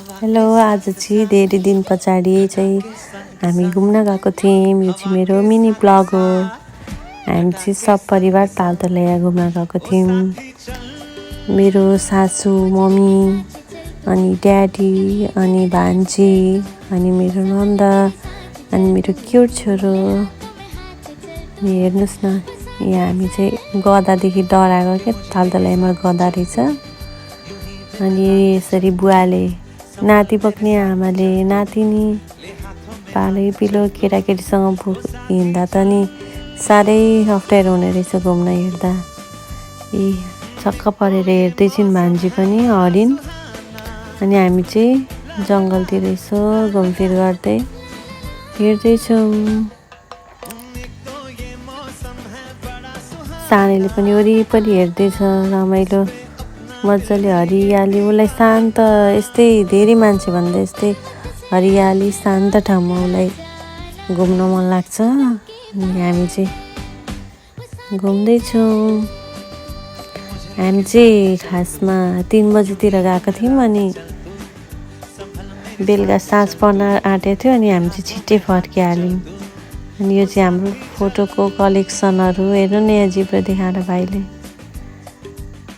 Hello, आज चाहिँ धेरै दिन पछाडि चाहिँ हामी घुम्न गएको थियौँ। यो चाहिँ मेरो मिनी ब्लग हो। हामी चाहिँ सब परिवार तालतलैया घुम्न गएको थियौँ। मेरो सासू, मम्मी, अनि ड्याडी, अनि भान्जी, अनि मेरो नन्द, अनि मेरो क्युट छोरो। अनि हेर्नुहोस् न, यहाँ हामी चाहिँ गधादेखि डराएको क्या, तालतलैयामा गधा रहेछ। अनि यसरी बुवाले नाति बोक्ने, आमाले नातिनी पालै पिलो केटाकेटीसँग हिँड्दा त नि साह्रै अप्ठ्यारो हुने रहेछ घुम्न हिँड्दा। छक्क परेर हेर्दैछौँ भान्जी पनि हरिण। अनि हामी चाहिँ जङ्गलतिर यसो घुमफिर गर्दै हिँड्दैछौँ। सानैले पनि वरिपरि हेर्दैछ, रमाइलो मजाले हरियाली। उसलाई शान्त, यस्तै धेरै मान्छे भन्दा यस्तै हरियाली शान्त ठाउँमा उसलाई घुम्न मन लाग्छ। अनि हामी चाहिँ घुम्दैछौँ। हामी चाहिँ खासमा 3 बजीतिर गएको थियौँ। अनि बेलुका साँझ पर्न आँटेको थियो। अनि हामी चाहिँ छिट्टै फर्किहाल्यौँ। अनि यो चाहिँ हाम्रो फोटोको कलेक्सनहरू हेर्नु न, यहाँ जिब्रो देखाएर भाइले।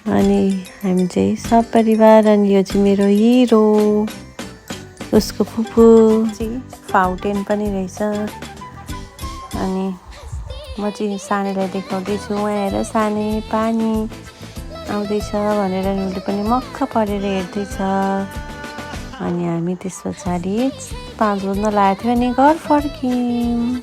अनि हामी चाहिँ सब परिवार। अनि यो चाहिँ मेरो हिरो, उसको फुपू चाहिँ फाउन्टेन पनि रहेछ। अनि म चाहिँ सानैलाई देखाउँदैछु, उहाँ हेर सानै पानी आउँदैछ भनेर उसले पनि मक्ख परेर हेर्दैछ। अनि हामी त्यस पछाडि 5 बज्न लागेको थियो अनि घर फर्क्यौँ।